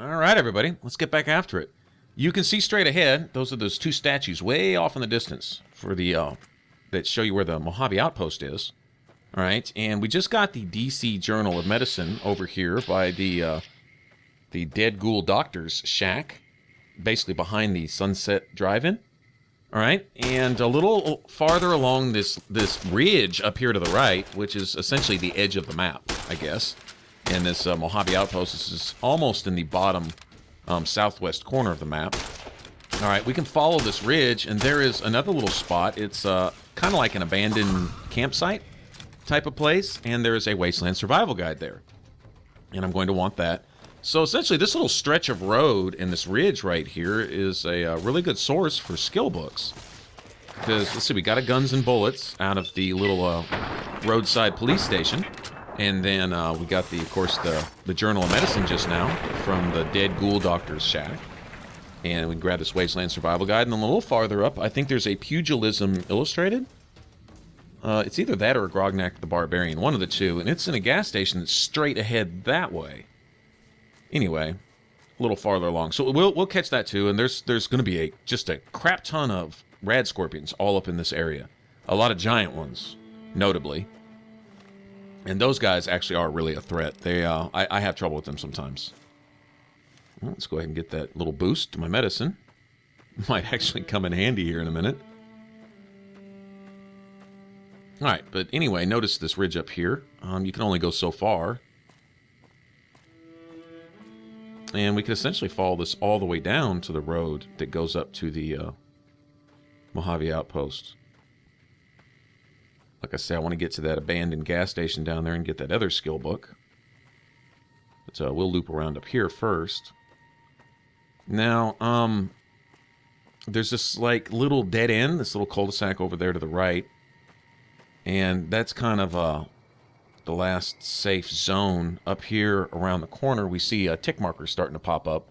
All right, everybody, let's get back after it. You can see straight ahead. Those are those two statues way off in the distance for the that show you where the Mojave Outpost is. All right, and we just got the DC Journal of Medicine over here by the Dead Ghoul Doctor's shack, basically behind the Sunset Drive-In. All right, and a little farther along this ridge up here to the right, which is essentially the edge of the map, I guess. And this Mojave Outpost, this is almost in the bottom southwest corner of the map. All right, we can follow this ridge, and there is another little spot. It's kind of like an abandoned campsite type of place, and there is a Wasteland Survival guide there. And I'm going to want that. So essentially, this little stretch of road and this ridge right here is a really good source for skill books. Because, let's see, we got a guns and bullets out of the little roadside police station. And then we got, of course, the Journal of Medicine just now from the Dead Ghoul Doctor's shack. And we can grab this Wasteland Survival Guide. And then a little farther up, I think there's a Pugilism Illustrated. It's either that or a Grognak the Barbarian, one of the two. And it's in a gas station that's straight ahead that way. Anyway, a little farther along. So we'll catch that too. And there's going to be just a crap ton of rad scorpions all up in this area. A lot of giant ones, notably. And those guys actually are really a threat. They, I have trouble with them sometimes. Well, let's go ahead and get that little boost to my medicine. Might actually come in handy here in a minute. All right, but anyway, notice this ridge up here. You can only go so far. And we can essentially follow this all the way down to the road that goes up to the Mojave Outpost. Like I say, I want to get to that abandoned gas station down there and get that other skill book. But we'll loop around up here first. Now, there's this like little dead end, this little cul-de-sac over there to the right. And that's kind of the last safe zone. Up here around the corner, we see tick markers starting to pop up.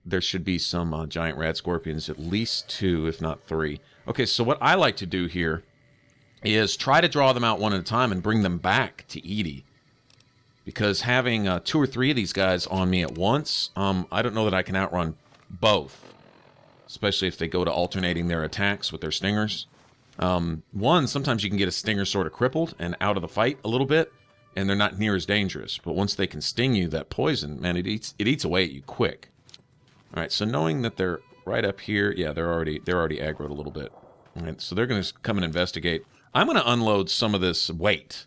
There should be some giant rad scorpions, at least 2, if not 3. Okay, so what I like to do here is try to draw them out one at a time and bring them back to Edie. Because having 2 or 3 of these guys on me at once, I don't know that I can outrun both. Especially if they go to alternating their attacks with their stingers. One, sometimes you can get a stinger sort of crippled and out of the fight a little bit, and they're not near as dangerous. But once they can sting you, that poison, man, it eats away at you quick. All right, so knowing that they're right up here, yeah, they're already aggroed a little bit. All right, so they're going to come and investigate. I'm going to unload some of this weight.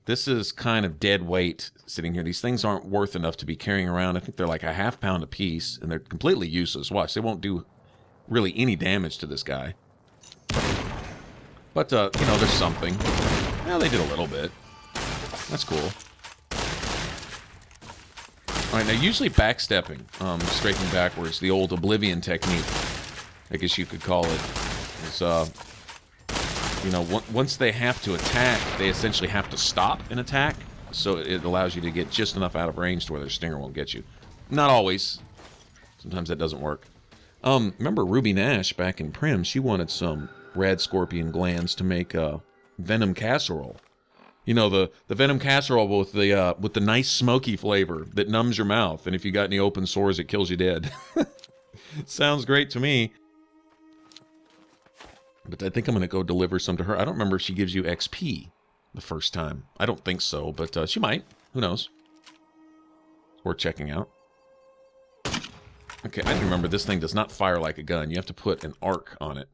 This is kind of dead weight sitting here. These things aren't worth enough to be carrying around. I think they're like a ½ pound a piece, and they're completely useless. Watch, they won't do really any damage to this guy. But, you know, there's something. Well, they did a little bit. That's cool. All right, now usually backstepping, straightening backwards, the old Oblivion technique, I guess you could call it, is, you know, once they have to attack, they essentially have to stop an attack, so it allows you to get just enough out of range to where their stinger won't get you. Not always. Sometimes that doesn't work. Remember Ruby Nash back in Prim? She wanted some rad scorpion glands to make venom casserole. You know, the venom casserole with the nice smoky flavor that numbs your mouth, and if you got any open sores, it kills you dead. Sounds great to me. But I think I'm going to go deliver some to her. I don't remember if she gives you XP the first time. I don't think so, but she might. Who knows? Worth checking out. Okay, I remember this thing does not fire like a gun. You have to put an arc on it.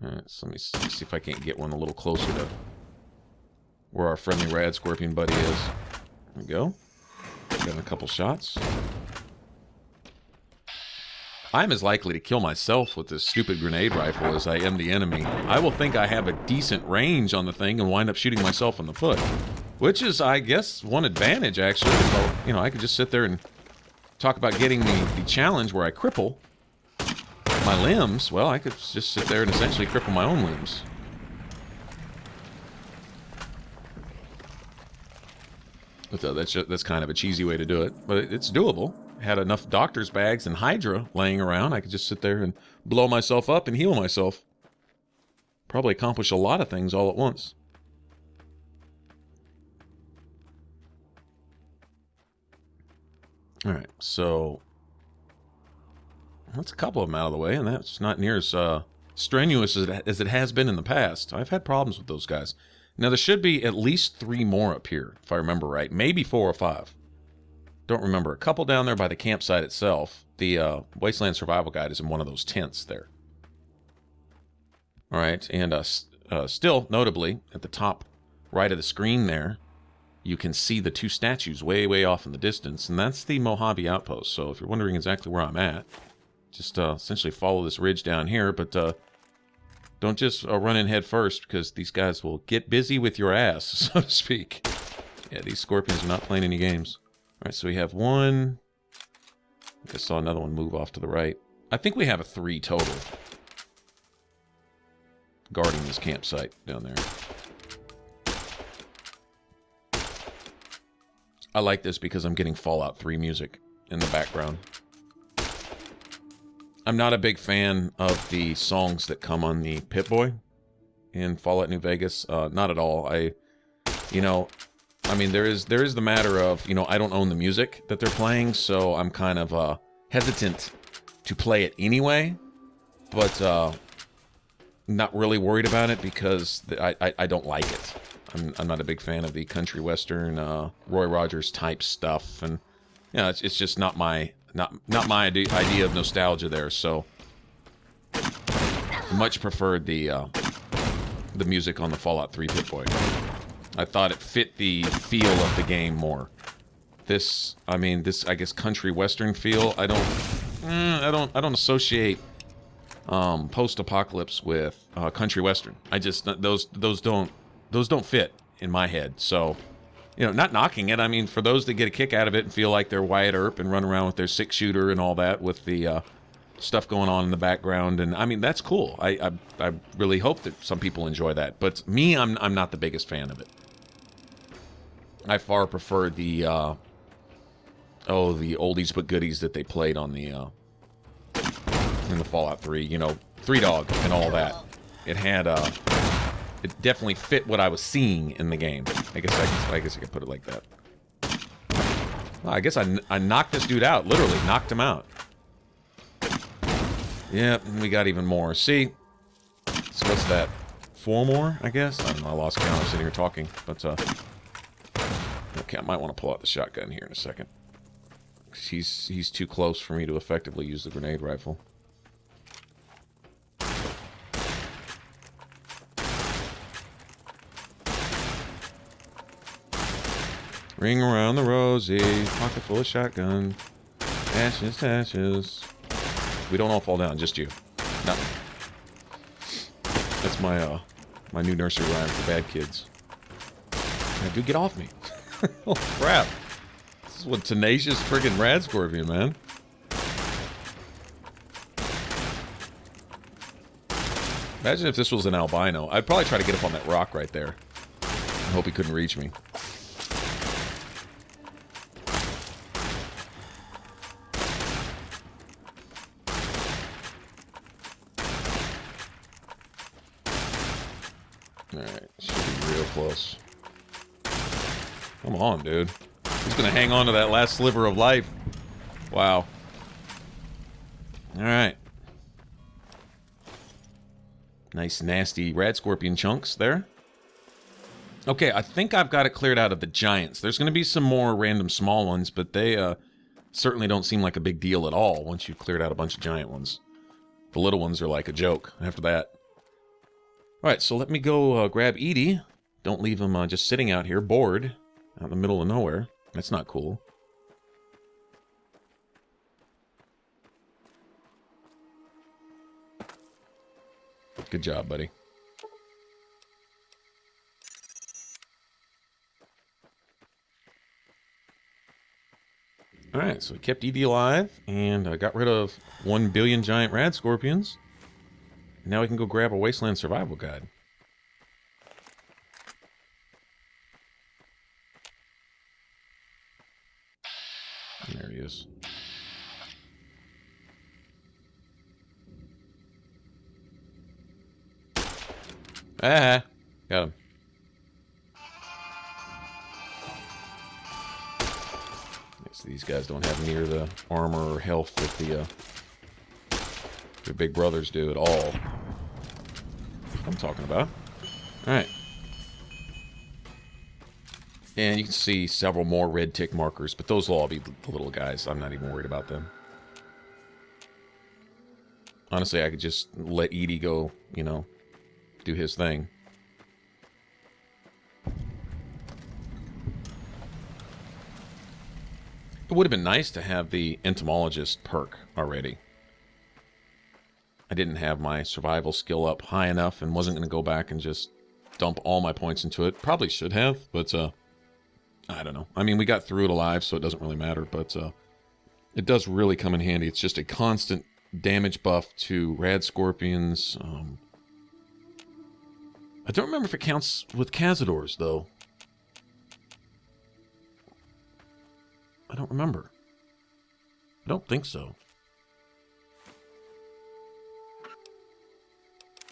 Alright, so let me see if I can't get one a little closer to where our friendly rad scorpion buddy is. There we go. Got a couple shots. I'm as likely to kill myself with this stupid grenade rifle as I am the enemy. I will think I have a decent range on the thing and wind up shooting myself in the foot. Which is, I guess, one advantage, actually. So, you know, I could just sit there and talk about getting the challenge where I cripple my limbs. Well, I could just sit there and essentially cripple my own limbs. But that's kind of a cheesy way to do it. But it's doable. Had enough doctor's bags and Hydra laying around. I could just sit there and blow myself up and heal myself. Probably accomplish a lot of things all at once. All right, so that's a couple of them out of the way, and that's not near as strenuous as it has been in the past. I've had problems with those guys. Now, there should be at least 3 more up here, if I remember right. Maybe 4 or 5. Don't remember. A couple down there by the campsite itself. The Wasteland Survival Guide is in one of those tents there. All right, and still, notably, at the top right of the screen there, you can see the 2 statues way, way off in the distance, and that's the Mojave Outpost. So if you're wondering exactly where I'm at, just essentially follow this ridge down here, but don't just run in head first, because these guys will get busy with your ass, so to speak. Yeah, these scorpions are not playing any games. All right, so we have 1. I think I saw another one move off to the right. I think we have a 3 total guarding this campsite down there. I like this because I'm getting Fallout 3 music in the background. I'm not a big fan of the songs that come on the Pip-Boy in Fallout New Vegas. Not at all. I mean, there is the matter of, I don't own the music that they're playing, so I'm kind of hesitant to play it anyway, but not really worried about it because I don't like it. I'm not a big fan of the country western, Roy Rogers type stuff, and it's just not my idea of nostalgia there. So, much preferred the music on the Fallout 3 Pip-Boy. I thought it fit the feel of the game more. This I guess country western feel. I don't associate post-apocalypse with country western. I just those don't fit in my head. So, not knocking it. I mean, for those that get a kick out of it and feel like they're Wyatt Earp and run around with their 6-shooter and all that with the stuff going on in the background, and I mean that's cool. I really hope that some people enjoy that. But me, I'm not the biggest fan of it. I far prefer the the oldies but goodies that they played on the in the Fallout 3. 3 Dog and all that. It had it definitely fit what I was seeing in the game. I guess I could put it like that. Well, I guess I knocked this dude out. Literally knocked him out. Yep, and we got even more. See? So what's that? 4 more, I guess? I don't know, I lost count. I'm sitting here talking. But, okay, I might want to pull out the shotgun here in a second. He's too close for me to effectively use the grenade rifle. Ring around the rosy, pocket full of shotgun. Ashes, ashes. We don't all fall down, just you. No. That's my my new nursery rhyme for bad kids. Now, dude, get off me. Oh, crap. This is what tenacious friggin' rad scorpion, man. Imagine if this was an albino. I'd probably try to get up on that rock right there. I hope he couldn't reach me. Alright, should be real close. Come on, dude. He's gonna hang on to that last sliver of life. Wow. Alright. Nice, nasty rad scorpion chunks there. Okay, I think I've got it cleared out of the giants. There's gonna be some more random small ones, but they certainly don't seem like a big deal at all once you've cleared out a bunch of giant ones. The little ones are like a joke after that. Alright, so let me go grab Edie. Don't leave him just sitting out here, bored, out in the middle of nowhere. That's not cool. Good job, buddy. Alright, so we kept Edie alive, and I got rid of 1 billion giant rad scorpions. Now we can go grab a Wasteland Survival Guide. There he is. Ah! Got him. Nice So these guys don't have near the armor or health that the big brothers do at all. I'm talking about. Alright. And you can see several more red tick markers, but those will all be the little guys. I'm not even worried about them. Honestly, I could just let Edie go, you know, do his thing. It would have been nice to have the entomologist perk already. I didn't have my survival skill up high enough and wasn't going to go back and just dump all my points into it. Probably should have, but I don't know. I mean, we got through it alive, so it doesn't really matter, but it does really come in handy. It's just a constant damage buff to rad scorpions. I don't remember if it counts with Cazadors, though. I don't remember. I don't think so.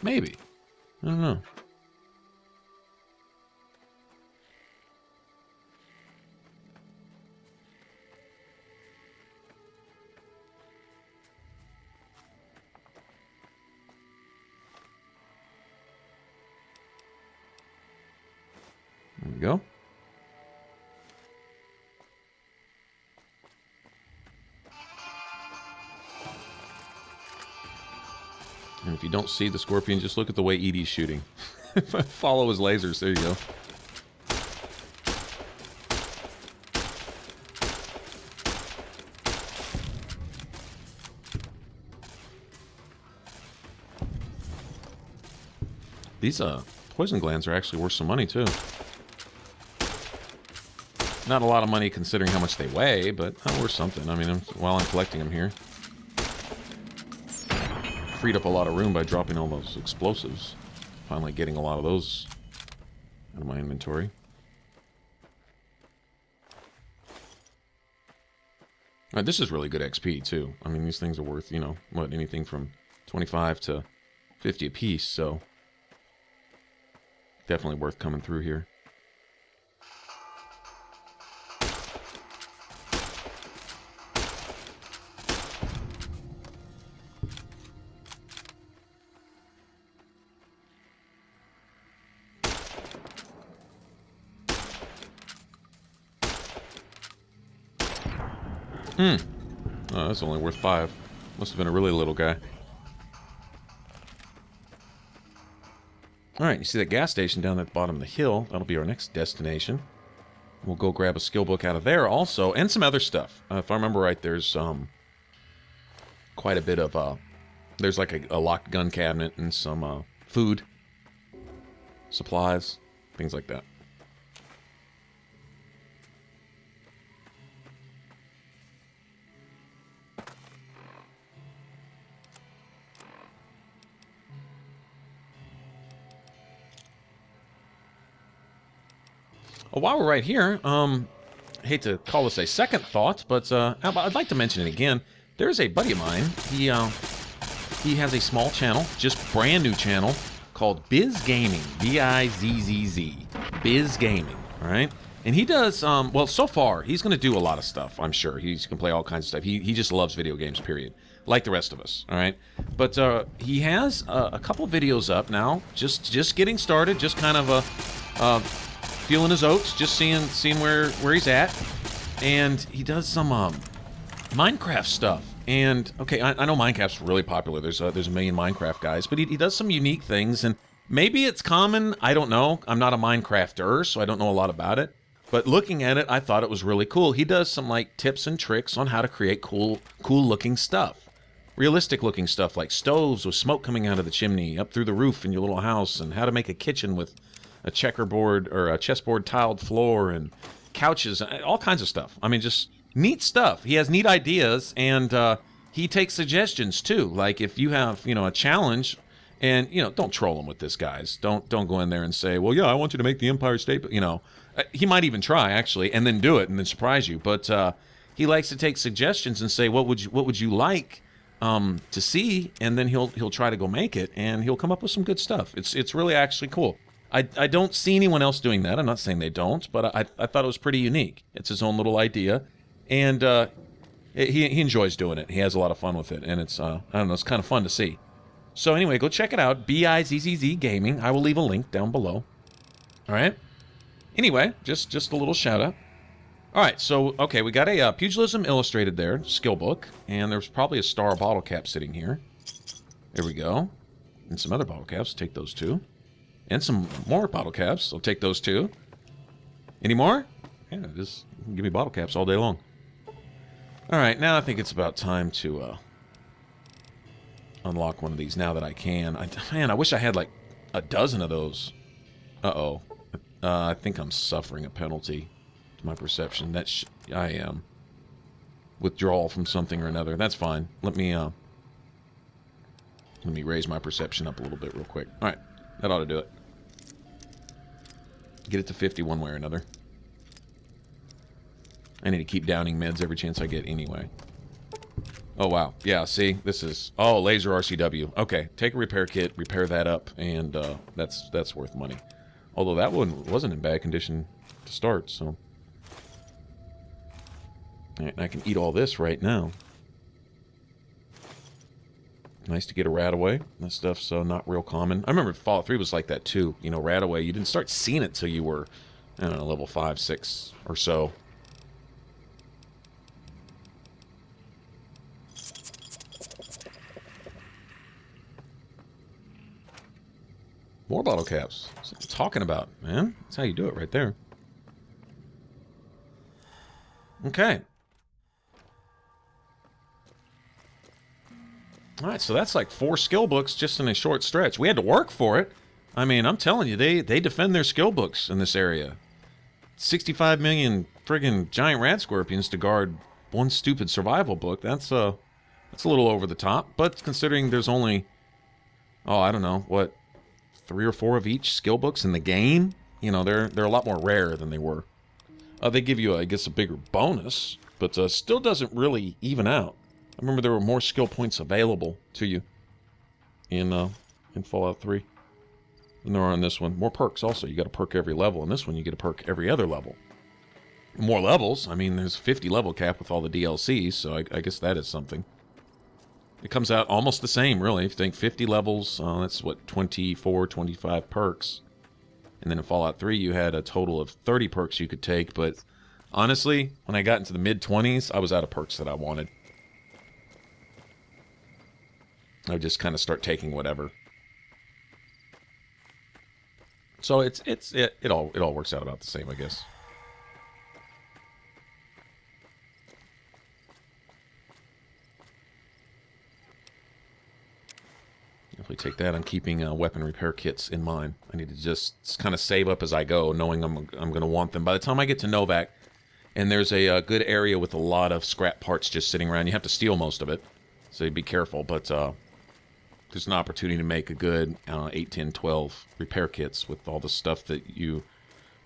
Maybe. I don't know. There we go. And if you don't see the scorpion, just look at the way Edie's shooting. Follow his lasers. There you go. These poison glands are actually worth some money too. Not a lot of money considering how much they weigh, but worth something. I mean, while I'm collecting them here. Freed up a lot of room by dropping all those explosives. Finally getting a lot of those out of my inventory. Alright, this is really good XP too. I mean, these things are worth, you know, what, anything from 25 to 50 a piece, so definitely worth coming through here. Oh, that's only worth 5. Must have been a really little guy. Alright, you see that gas station down at the bottom of the hill? That'll be our next destination. We'll go grab a skill book out of there also, and some other stuff. If I remember right, there's quite a bit of... there's like a locked gun cabinet and some food, supplies, things like that. While we're right here, I hate to call this a second thought, but I'd like to mention it again. There's a buddy of mine. He has a small channel, just brand new channel, called Biz Gaming. B-I-Z-Z-Z. Biz Gaming, all right? And he does, well, so far, he's going to do a lot of stuff, I'm sure. He's going to play all kinds of stuff. He just loves video games, period. Like the rest of us, all right? But he has a couple videos up now, just getting started, just kind of feeling his oats, just seeing where he's at. And he does some Minecraft stuff. And okay, I know Minecraft's really popular. There's a million Minecraft guys, but he does some unique things, and maybe it's common. I don't know. I'm not a Minecrafter, so I don't know a lot about it. But looking at it, I thought it was really cool. He does some like tips and tricks on how to create cool looking stuff. Realistic looking stuff like stoves with smoke coming out of the chimney up through the roof in your little house, and how to make a kitchen with a checkerboard or a chessboard tiled floor and couches, all kinds of stuff. I mean, just neat stuff. He has neat ideas, and he takes suggestions too. Like if you have, you know, a challenge, and you know, don't troll him with this, guys. Don't go in there and say, well, yeah, I want you to make the Empire State, but you know, he might even try actually, and then do it and then surprise you. But he likes to take suggestions and say, what would you like to see, and then he'll try to go make it, and he'll come up with some good stuff. It's really actually cool. I don't see anyone else doing that. I'm not saying they don't, but I thought it was pretty unique. It's his own little idea, And he enjoys doing it. He has a lot of fun with it, and it's I don't know, it's kind of fun to see. So anyway, go check it out, BIZZZ Gaming. I will leave a link down below. All right. Anyway, just a little shout out. All right, so okay, we got a Pugilism Illustrated there, skill book, and there's probably a star bottle cap sitting here. There we go, and some other bottle caps. Take those too, and some more bottle caps. I'll take those too. Any more? Yeah, just give me bottle caps all day long. All right, now I think it's about time to unlock one of these. Now that I can, man, I wish I had like a dozen of those. Uh-oh. I think I'm suffering a penalty to my perception. I am. Withdrawal from something or another. That's fine. Let me raise my perception up a little bit real quick. All right, that ought to do it. Get it to 50 one way or another. I need to keep downing meds every chance I get anyway. Oh, wow. Yeah, see? This is... Oh, laser RCW. Okay, take a repair kit, repair that up, and that's worth money. Although that one wasn't in bad condition to start, so... And I can eat all this right now. Nice to get a rat away. That stuff's not real common. I remember Fallout 3 was like that too. You know, rat away. You didn't start seeing it till you were, I don't know, level 5, 6 or so. More bottle caps. That's what I'm talking about, man. That's how you do it right there. Okay. Alright, so that's like 4 skill books just in a short stretch. We had to work for it. I mean, I'm telling you, they defend their skill books in this area. 65 million friggin' giant rat scorpions to guard one stupid survival book. That's a little over the top. But considering there's only, oh, I don't know, what, 3 or 4 of each skill books in the game? You know, they're a lot more rare than they were. They give you, I guess, a bigger bonus, but still doesn't really even out. I remember there were more skill points available to you in Fallout 3 than there are in this one. More perks also. You got a perk every level. In this one, you get a perk every other level. More levels. I mean, there's a 50 level cap with all the DLCs, so I guess that is something. It comes out almost the same, really. If you think 50 levels, that's what, 24, 25 perks. And then in Fallout 3, you had a total of 30 perks you could take, but honestly, when I got into the mid-20s, I was out of perks that I wanted. I would just kind of start taking whatever. So it all works out about the same, I guess. Definitely take that. I'm keeping weapon repair kits in mind. I need to just kind of save up as I go, knowing I'm going to want them. By the time I get to Novak, and there's a good area with a lot of scrap parts just sitting around, you have to steal most of it, so be careful. But there's an opportunity to make a good 8, 10, 12 repair kits with all the stuff that you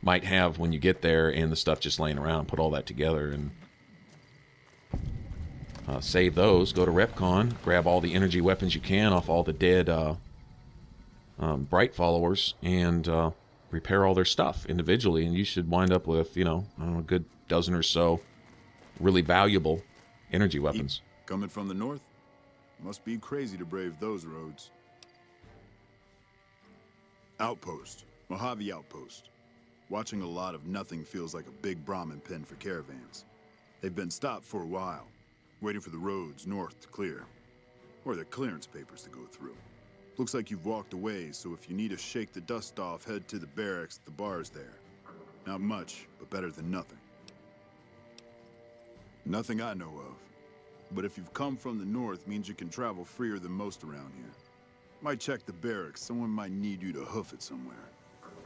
might have when you get there and the stuff just laying around. Put all that together and save those. Go to RepCon, grab all the energy weapons you can off all the dead Bright followers, and repair all their stuff individually. And you should wind up with, you know, I don't know, a good dozen or so really valuable energy weapons. Coming from the north? Must be crazy to brave those roads. Outpost. Mojave Outpost. Watching a lot of nothing feels like a big Brahmin pen for caravans. They've been stopped for a while, waiting for the roads north to clear. Or their clearance papers to go through. Looks like you've walked away, so if you need to shake the dust off, head to the barracks at the bars there. Not much, but better than nothing. Nothing I know of. But if you've come from the north, means you can travel freer than most around here. Might check the barracks. Someone might need you to hoof it somewhere.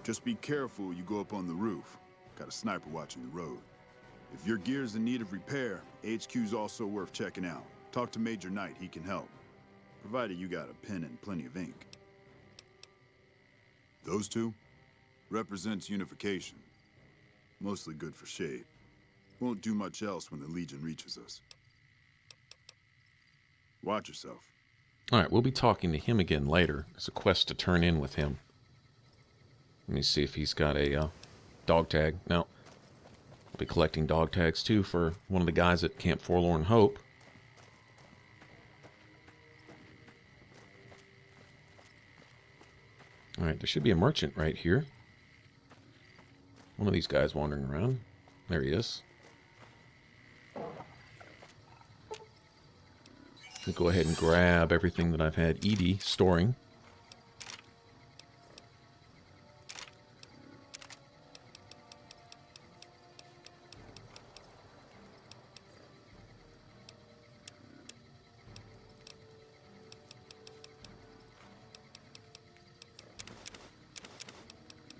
Just be careful you go up on the roof. Got a sniper watching the road. If your gear's in need of repair, HQ's also worth checking out. Talk to Major Knight, he can help. Provided you got a pen and plenty of ink. Those two? Represents unification. Mostly good for shade. Won't do much else when the Legion reaches us. Watch yourself. Alright, we'll be talking to him again later. There's a quest to turn in with him. Let me see if he's got a dog tag. No. Be collecting dog tags too for one of the guys at Camp Forlorn Hope. Alright, there should be a merchant right here. One of these guys wandering around. There he is. I'll go ahead and grab everything that I've had Edie storing.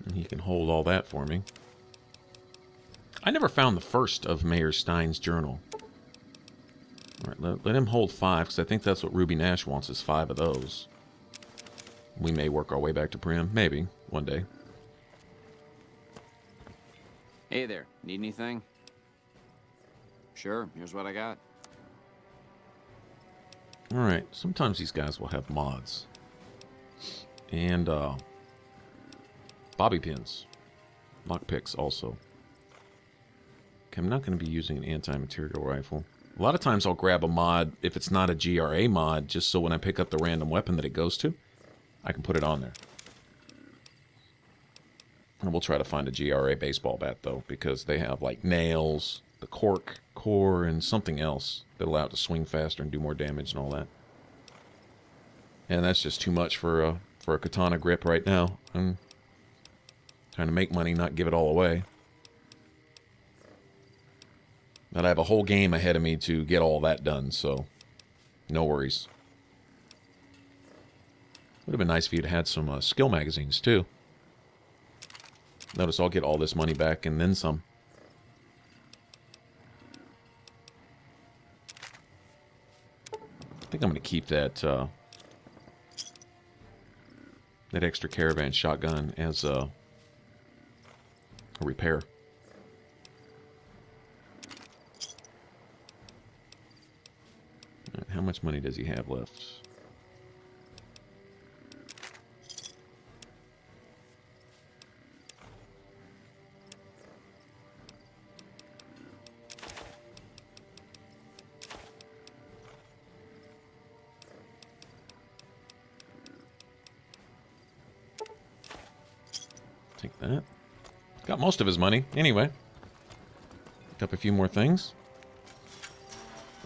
And he can hold all that for me. I never found the first of Mayor Stein's journal. Alright, let him hold 5, because I think that's what Ruby Nash wants, is 5 of those. We may work our way back to Prim. Maybe. One day. Hey there. Need anything? Sure. Here's what I got. Alright, sometimes these guys will have mods. And, bobby pins. Lockpicks also. Okay, I'm not going to be using an anti-material rifle. A lot of times I'll grab a mod, if it's not a GRA mod, just so when I pick up the random weapon that it goes to, I can put it on there. And we'll try to find a GRA baseball bat, though, because they have, like, nails, the cork core, and something else that allow it to swing faster and do more damage and all that. And that's just too much for a katana grip right now. I'm trying to make money, not give it all away. But I have a whole game ahead of me to get all that done, so no worries. Would have been nice if you'd had some skill magazines, too. Notice I'll get all this money back and then some. I think I'm going to keep that that extra caravan shotgun as a repair. How much money does he have left? Take that. Got most of his money. Anyway. Picked up a few more things.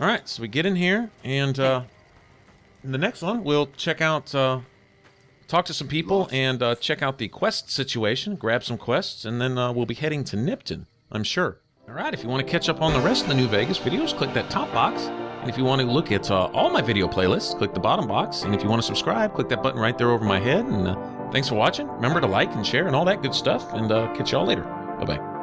Alright, so we get in here, and in the next one, we'll check out, talk to some people, and check out the quest situation, grab some quests, and then we'll be heading to Nipton, I'm sure. Alright, if you want to catch up on the rest of the New Vegas videos, click that top box. And if you want to look at all my video playlists, click the bottom box. And if you want to subscribe, click that button right there over my head. And thanks for watching. Remember to like and share and all that good stuff, and catch y'all later. Bye-bye.